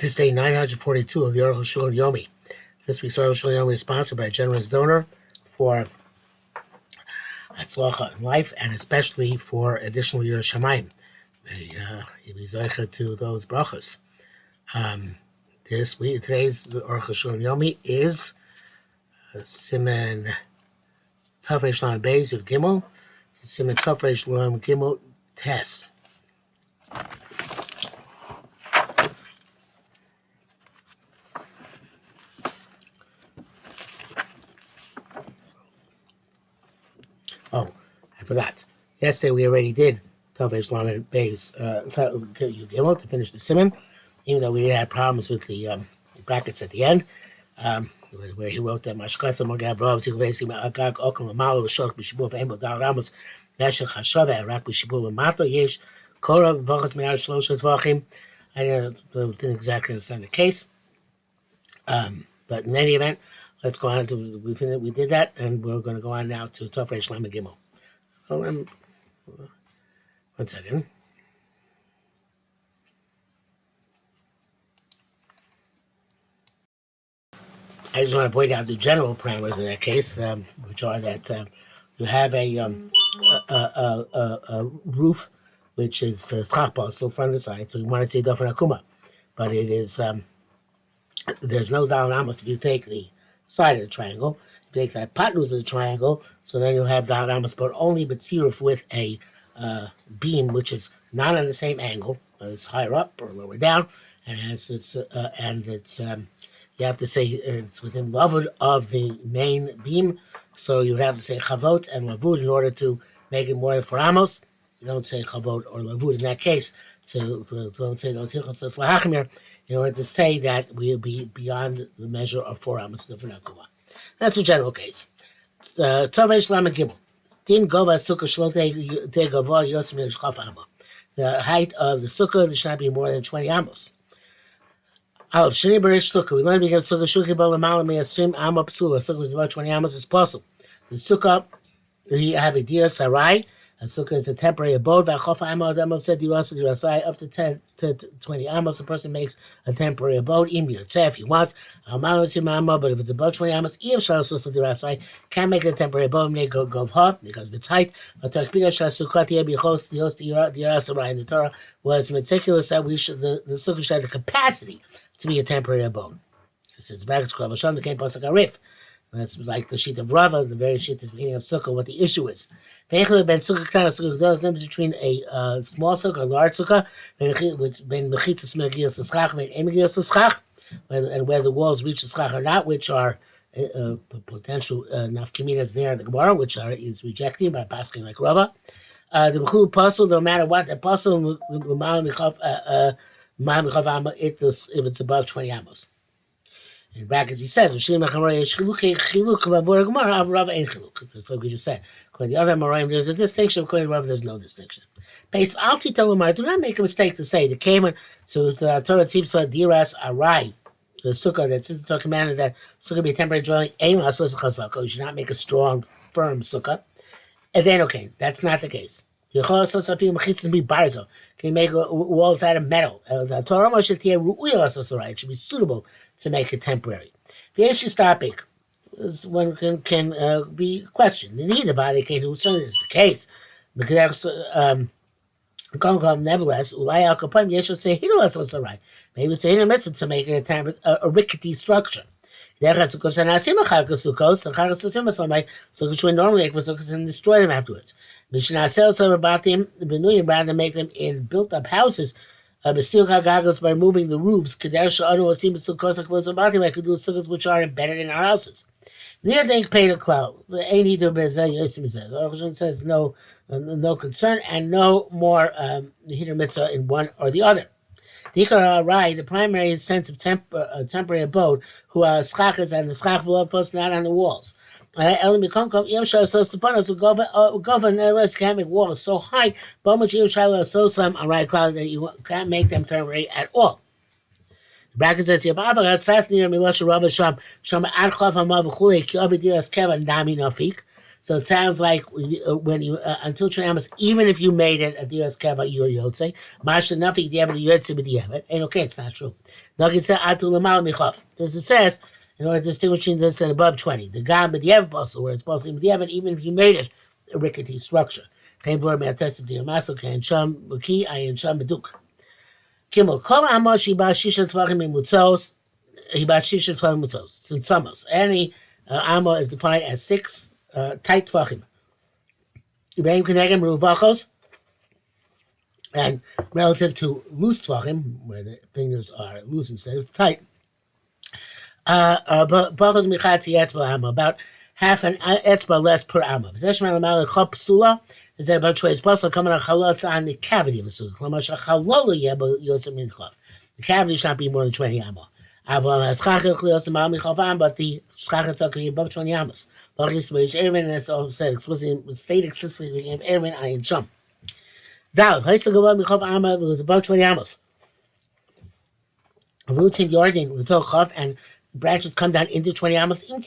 This day 942 of the Arukh HaShulchan Yomi. This week's Arukh HaShulchan Yomi is sponsored by a generous donor for Hatzlacha in life and especially for additional Yiras Shamayim. May be zeicha to those brachas. Today's Arukh HaShulchan Yomi is Siman Tav Reish Lamed Beis of Gimel, Siman Tav Reish Lamed Gimel Tes. Oh, I forgot. Yesterday we already did Tav Reish Lamed Beis Gimel to finish the Siman, even though we had problems with the brackets at the end. Where he wrote that Mashkasa Magav Rav Zikvesi Agag Okam Lamalo Shok Bishibur Emo Dal Ramos Meshach Hashava Arak Bishibur Mato Yesh Kora Bachas Me'al Shlosh Tvachim. I didn't exactly understand the case, but in any event, let's go on to we did that, and we're going to go on now to Tav Reish Lamed Gimel. One second. I just want to point out the general parameters in that case, which are that you have a roof which is schachpa, so front and side, so you want to say dafan akuma, but it is there's no dal amos if you take the side of the triangle. If you take the hypotenuse of the triangle, so then you'll have dal amos, but only b'tziruf with a beam which is not on the same angle. It's higher up or lower down, and it's you have to say it's within lavud of the main beam, so you would have to say chavot and lavud in order to make it more than 4 amos. You don't say chavot or lavud in that case. Don't say those hilchos lahachmir in order to say that we'll be beyond the measure of 4 amos. That's a general case. Tav Reish Lamed Gimel. Din gova sukkah shlo te gava yosem yishchaf amo. The height of the sukkah should not be more than 20 amos. Aleph Sheni Berish Sukkah. We learned because Sukkah Shukhi Balamala may assume Amma Psula. Sukkah is about 20 amos as possible. The Sukkah, we have a Dira Sarai. A Sukkah is a temporary abode. Vachofa Amma Adamo said Dirasai up to 10 to 20 amos. A person makes a temporary abode. Im Yirtzeh if he wants. But if it's above 20 amos, Im Shalasus Dirasai can't make it a temporary abode. May go Govha because of its height. But Tarkbina Shalasukati Ebichos, the host Dira Sarai in the Torah was meticulous that we should the Sukkah should have the capacity to be a temporary abode. It says brackets Rav Hashem became pasuk arif. That's like the sheet of Rava, the very sheet is beginning of sukkah. What the issue is, ben sukkah ktana sukkah gadol is the difference between a small sukkah, a large sukkah, ben mechitzas megilas l'schach, ben emigilas l'schach, and where the walls reach the schach or not, which are potential nafkaminas there in the Gemara, which is rejected by pasking like Rava. The bechul pasul, no matter what, the pasul if it's above 20 amos. In brackets, he says, that's like we just said. According to the other Amoraim, there's a distinction. According to Rav, there's no distinction. Based Alti Talomar, do not make a mistake to say the Kaman, so the Torah Tzibsa Diras Arai, the Sukkah that says the Torah commanded that Sukkah be a temporary dwelling, you should not make a strong, firm Sukkah. And then, okay, that's not the case. Can you make walls out of metal? It should be suitable to make it temporary. Topic one can be questioned. Certainly this is the case. Nevertheless, maybe it's a mitzvah to make it a rickety structure. So normally and destroy them afterwards. Rather than make them in built-up houses, by moving the roofs. I could do sukkahs which are embedded in our houses. Arukh says no concern and no more hitter mitzvah in one or the other. The primary sense of temporary abode, who are schachas and the schach v'lovos not on the walls. Unless you can't make walls so high, that you can't make them temporary at all. The bracket says here, so So it sounds like when you until 20 amos, even if you made it at the US Keva, you're Yotze. Masha Nafi Diavad Yotze B'Diavad. And okay, it's not true. Nagit said Atu Lamal Michov. As it says, in order to distinguish between this and above 20. The Gam B'Diavad also, where it's possible B'Diavad, even if you made it a rickety structure. Chaim Vor Me'atesed Diamaso, Kain Sham B'Ki, Ayin Sham B'Duk. Kimmel, Kol Amos Shiba Shisha Tvachim Mimutzos, Hiba Shisha Tvachim Mimutzos, Tzimtzamos. Any Amo is defined as 6 tight Tvachim. Ibrahim Kenegem Ruvachos, and relative to loose Tvachim, where the fingers are loose instead of tight, Bachos Michatzi Etzba Amo, about half an etzba less per Amo. Zeshman Lamal Chop Psula, is that about 20 possible coming on chalotz on the cavity of the sukkah. The cavity should not be more than 20 amos. But the schachel can be above 20 amos. And that's also said explicitly, state explicitly of Erwin Ayin Sham. Down, it was above 20 amos. Roots in yarding, and branches come down into 20 amos. And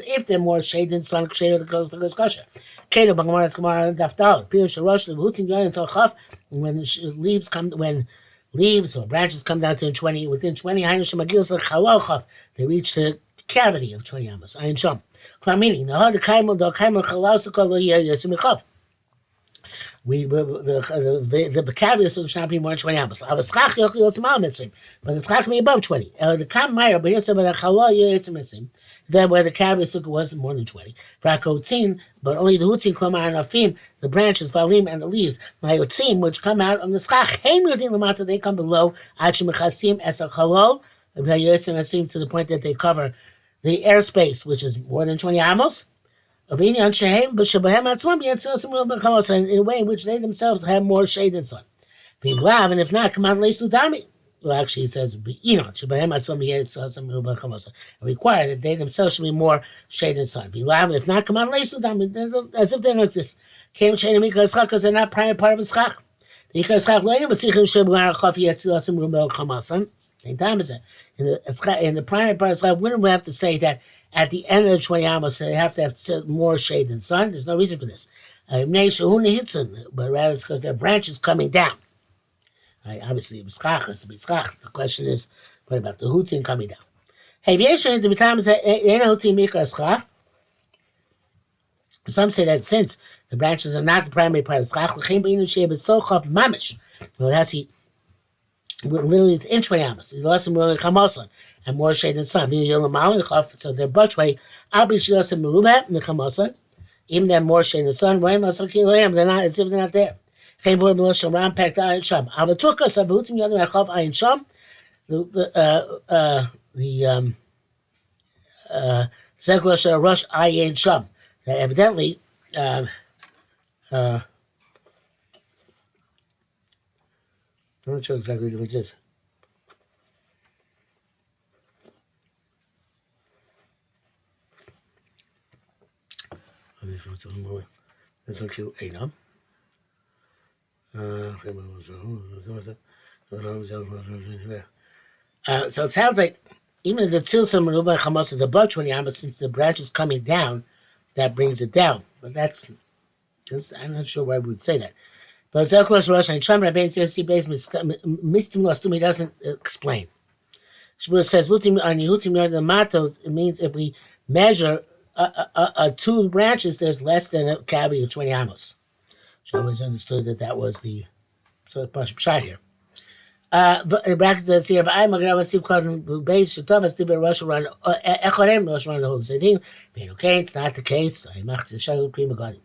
if they're more shade than sun, shade of the coast of the kosher. When leaves or branches come down to 20, within 20, they reach the cavity of 20 amos. Ayin Sham. Meaning, the cavity should not be more than 20 amos. But the schach can be above 20. The kam meyer, but here said that that where the cavity was more than 20. But only the hutzin klamar and afim, the branches, valim, and the leaves, mayotzim, which come out on the schach, they come below achimechasim as a chalol, to the point that they cover the airspace, which is more than 20 amos. In a way in which they themselves have more shade than sun. And if not, come out dami. Well, actually, it says require that they themselves should be more shade than sun. If not, come out as if they don't exist. Because they're not primary part of the schach. In the primary part of the schach, wouldn't we have to say that at the end of the 20 amos, they have to have more shade than sun? There's no reason for this. But rather it's because their branches coming down. Obviously, the question is, what about the hutzin coming down? Some say that since the branches are not the primary part of the schach, well, that's literally it's in 20 amos. And more shade than sun. So they're above 20. Even then, more shade than sun. They're not as if they're not there. The Rush Ayin Sham. That evidently I'm not sure exactly what it is. That's okay. So it sounds like even if the Tzilsa Meruba Chamas is above 20 amos, since the branch is coming down, that brings it down. But that's I'm not sure why we would say that. But Zelklash Rosh and Sham Rabbein says he doesn't explain. Shmuel says the motto, it means if we measure 2 branches, there's less than a cavity of 20 amos. So I always understood that was the shot here. But in brackets says here, if I'm a grandma Steve Cousin base Shatava Steve Rush run Echolem Rush run the whole thing. But okay, it's not the case. I mach the shadow prima god.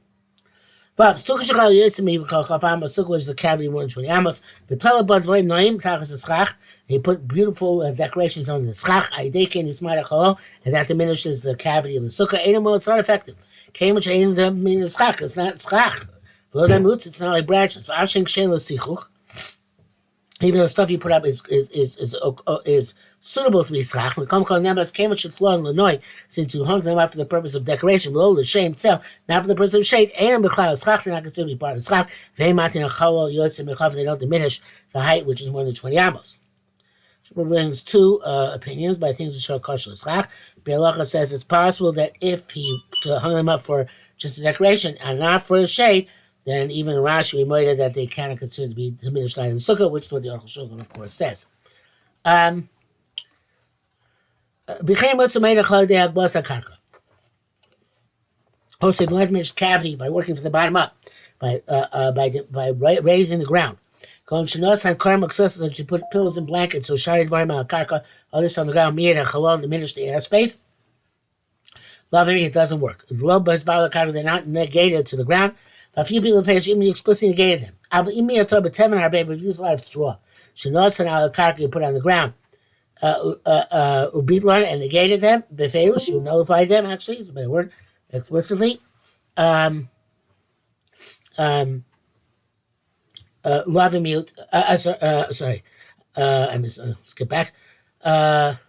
But Sukkah is to me because Sukkah is the cavity more than 20 amos. But Talabad very noim tachas the schach. He put beautiful decorations on the schach. Aidekin is marachalo, and that diminishes the cavity of the sukkah. Animal, it's not effective. Came which ain't mean the schach. It's not schach. Below them roots, it's not like branches. Even the stuff you put up is suitable to be schach. Since you hung them up for the purpose of decoration, below the shame itself, not for the purpose of shade, and schach, they're not considered to be part of the schach. They don't diminish the height, which is more than 20 amos. Shmuel brings 2 opinions, but I think it's a kosher schach. Be'alacha says it's possible that if he hung them up for just a decoration, and not for a shade, then even Rashi reminded that they cannot consider to be diminished light of the sukkah, which is what the Arukh HaShulchan, of course, says. Also, if you want to diminish cavity by working from the bottom up, by raising the ground. That you put pillows and blankets, so shari dvarim al karka, others on the ground, miyad and chalon, diminish the airspace. Loving it doesn't work. They're not negated to the ground. A few people face even explicitly negated them. But use a lot of straw. Shenosan al karka you put on the ground. Ubitlan and negated them. Befeirush, you nullified them. Actually, it's a better word. Explicitly. Love and mute. Sorry. I skip back. Having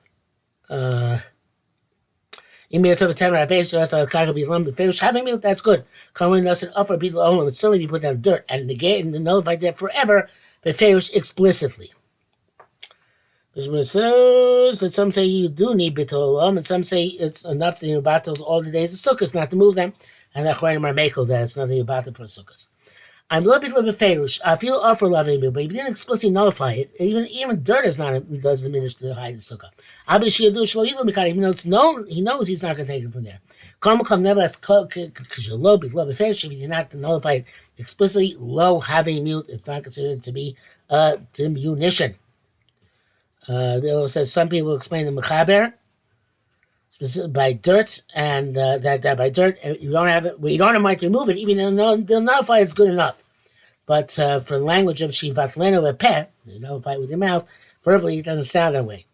mute, that's good. Calling us an offer be alone would certainly be put down dirt and negate and nullify that forever, but explicitly. So some say you do need bittul olam, and some say it's enough that you battle all the days of sukkahs, not to move them, and that it's nothing about it for sukkahs. I'm a little bit ferush. I feel offer loving me, but if you didn't explicitly nullify it, even dirt does diminish the height of the sukkah. Even though it's known, he knows he's not going to take it from there. Nevertheless, because you're low, if you did not nullify it explicitly, low having mute, it's not considered to be a diminution. It says some people explain the mechaber by dirt, and that by dirt you don't have it. Well, you don't have mind to remove it, even though they'll nullify it's good enough. But for the language of shivatleno v'peh, you nullify it with your mouth. Verbally, it doesn't sound that way.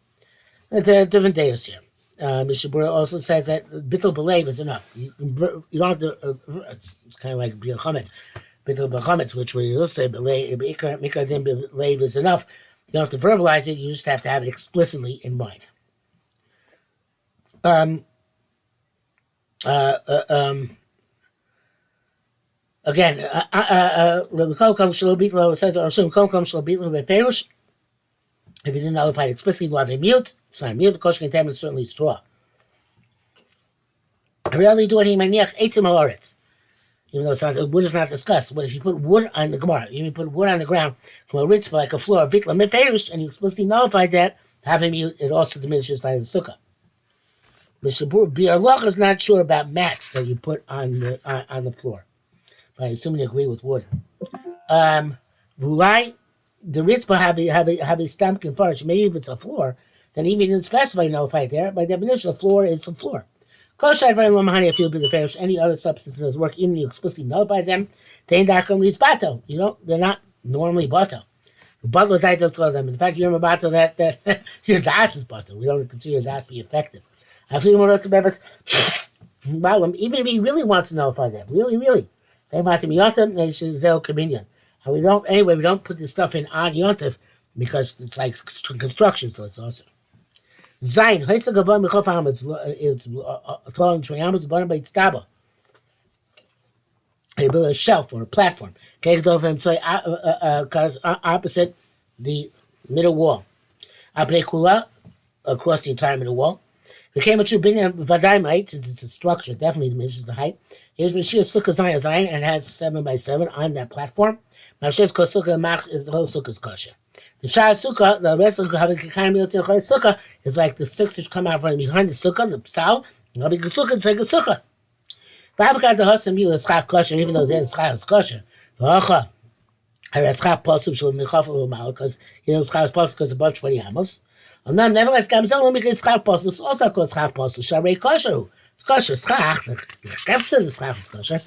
There are different days here. Mr. Bura also says that bittul b'leiv is enough. You don't have to. It's kind of like bir chametz, bittul b'chametz, which we will say mikar din b'leiv is enough. You don't have to verbalize it. You just have to have it explicitly in mind. Again, if you didn't nullify it explicitly, you have a mute. It's not a mute. The kosher contaminant is certainly straw. I really do anything maniach eitzim haaretz. Even though it's not, wood is not discussed. But if you put wood on the Gemara, you put wood on the ground from a ritz like a floor, vitla meferish, and you explicitly nullified that, have a mute, it also diminishes the light of the sukkah. Mr. Biarloch is not sure about mats that you put on the floor. But I assume you agree with wood. Vulai, the ritzpah have a stamp confarge. Maybe if it's a floor, then even didn't specify nullify it there. By definition, a floor is a floor. Any other substances work, even if you explicitly nullify them, they're not normally bato. The butler tells them, in fact, you're a bato that your das is bato. We don't consider your das to be effective. Even if he really wants to nullify them, really, they want to be yontif, they should zeo communion. And we don't put this stuff in on yontif because it's like construction, so it's awesome. Zayin, it's tall and triangles, bottom by staba. They build a shelf or a platform. Opposite the middle wall. Across the entire middle wall. Became a true binyan vadai, since it's a structure, definitely diminishes the height. Here's Mashiach Sukkah Zayin and has 7x7 on that platform. Mashiach Sukkah Mach is the whole Sukkah's kosher. The Shah Sukkah, the rest of the kind of Sukkah is like the sticks which come out from behind the Sukkah, the Psal, and the Sukkah, it's like a Sukkah. But I've got the Hassan Mila Schach kosher, even though the Schach is kosher. I read Schach Pasuk Shalom Nechafel Mal, because Schach Pasuk is above 20 amos. And then, nevertheless, Gamzel will make a Schach Pasuk, it's also called Schach Pasuk, Sharei kosher. It's kosher, Schach, the Kefse of the Schach is kosher.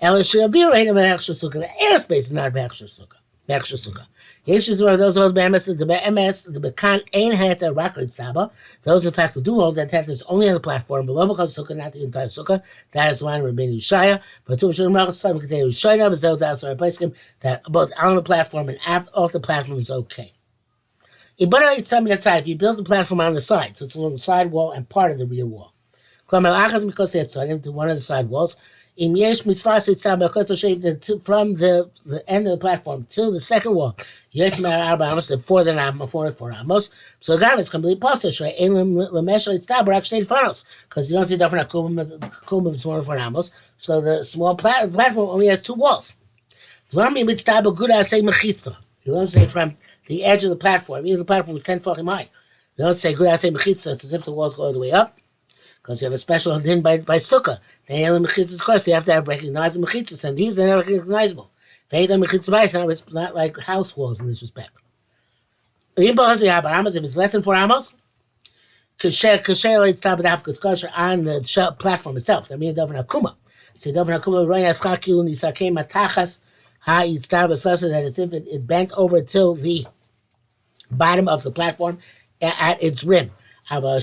Elishir Abir ain't a Bechsher Sukkah, the airspace is not a Bechsher Sukkah. Issues were those old BMS, the Bekan ain't had to rocket staba. Those, in fact, who do hold that is only on the platform, below the sukkah, not the entire sukkah. That is one Rabbeinu Yishaya. But two Shulchan contain Yishaya, as though that's why I place him, that both on the platform and off the platform is okay. It's something outside. If you build the platform on the side, so it's along the side wall and part of the rear wall. Because they started into one of the side walls. Im yesh misfas itzaba koto shape from the end of the platform till the second wall. Yesh arba amos, the four amos. So the garment is completely possible. Right? Elim lemesha itzaba actually funnels because you don't see different akumim smaller for amos. So the small platform only has two walls. V'lami mitzaba guda say mechitza. You don't say from the edge of the platform. Even the platform is 10 fucking high. You don't say guda say mechitza. It's as if the walls go all the way up. Because you have a special din by sukkah. They have mechitzas, of course, you have to have recognizable mechitzas, and these are not recognizable. It's not like house walls in this respect. If it's less than 4 amos, it's kosher on the platform itself. That means Daven Akuma. So Daven Akuma that is if it bent over till the bottom of the platform at its rim. But the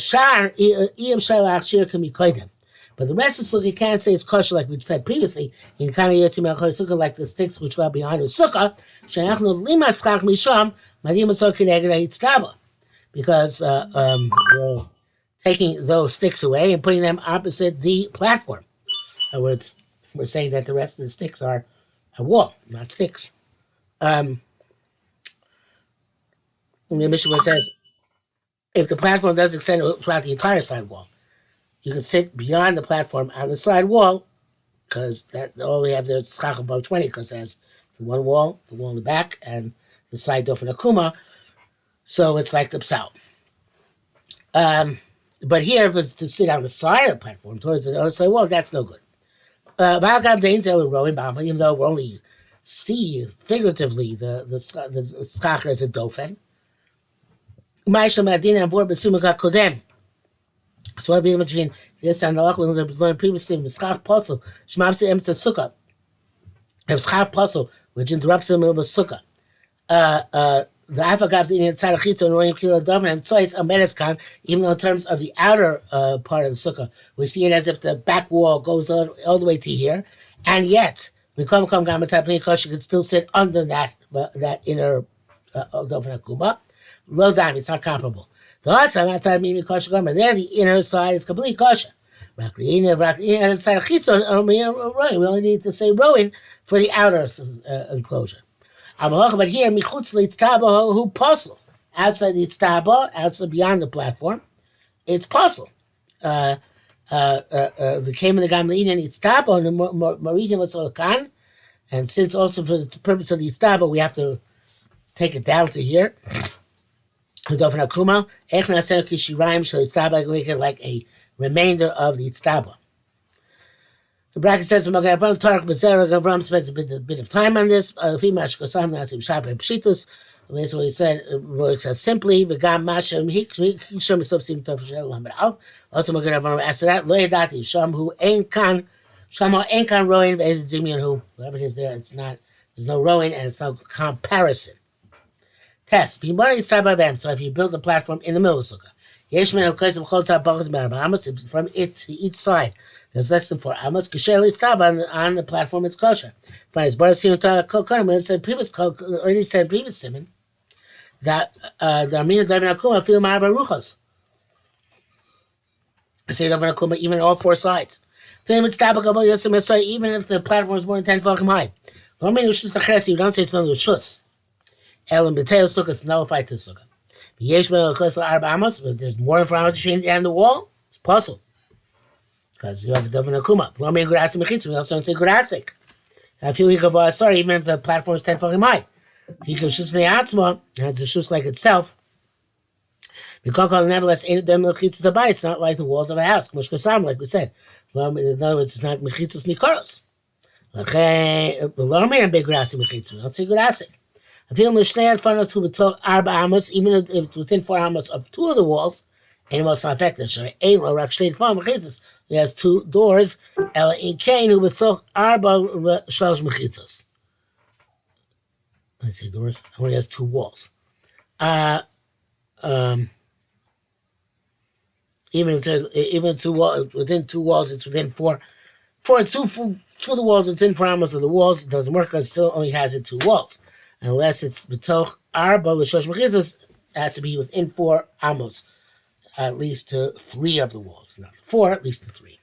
rest of the sukkah, you can't say it's kosher like we said previously. In kind of sukkah, like the sticks which are behind the sukkah, because we're taking those sticks away and putting them opposite the platform. In other words, we're saying that the rest of the sticks are a wall, not sticks. The Mishnah says, if the platform does extend throughout the entire side wall, you can sit beyond the platform on the side wall, because that all we have there is schach above 20, because it has the one wall, the wall in the back, and the side dofen akuma. So it's like the psal. But here, if it's to sit on the side of the platform towards the other side wall, that's no good. Even though we only see figuratively the schach as a dofen. So I'll be between this and the lock we learned previously in Schach Puzzle, Shmavsi Emta Sukkah. If Schach Puzzle, which interrupts the middle of Sukkah. The Afagav the inside of Chitza and Royal Kilo Doven and Twice a Medeskan, even though in terms of the outer part of the Sukkah, we see it as if the back wall goes all the way to here, and yet the Kom Gamatap Kosh could still sit under that inner Doven Akuma. Low down, it's not comparable. The last time outside meaning kosher garment, there the inner side is completely kosher. Inside of chitzon, we only need to say rowing for the outer enclosure. But here, michutz leitztaba who puzzle outside the itztaba, outside beyond the platform, it's puzzle. The came in the gamlein and itztaba and the meridian was kan, and since also for the purpose of the itztaba, we have to take it down to here. Make it like a remainder of the itztaba. The bracket says Avram spends a bit of time on this. That's what he said. It works as simply. Also, after that, whoever it is there, it's not. There's no rowing and it's no comparison. Test. So if you build a platform in the middle of the sukkah, from it to each side, there's less than 4 amos. On the platform, it's kosher. Already said previous simon that the Amina Daven Akuma feel Ma'ar Baruchos. I say Daven Akuma even all 4 sides. Even if the platform is more than 10 feet high. You don't say it's not the shus. Elam B'Teil Sukkah is nullified to the Sukkah. But there's more than 4 amos between and the wall. It's possible. Because you have a Daven Akuma. We also don't say Gurasik. I feel you can sorry, even if the platform is 10 feet high. It's a shus like itself. Nevertheless, it's not like the walls of a house. Like we said. In other words, it's not mechitzas nikoros. We don't say Gurasik. Even if it's within 4 amos of 2 of the walls, it must not affect it. He has 2 doors. I say doors. He only has 2 walls. Even within 2 walls, it's within 4. For 2 of the walls, it's in 4 amos of the walls. It doesn't work because it still only has it 2 walls. Unless it's betoch arba l'shosh mechitzos, it has to be within 4 amos, at least to 3 of the walls. Not 4, at least to 3.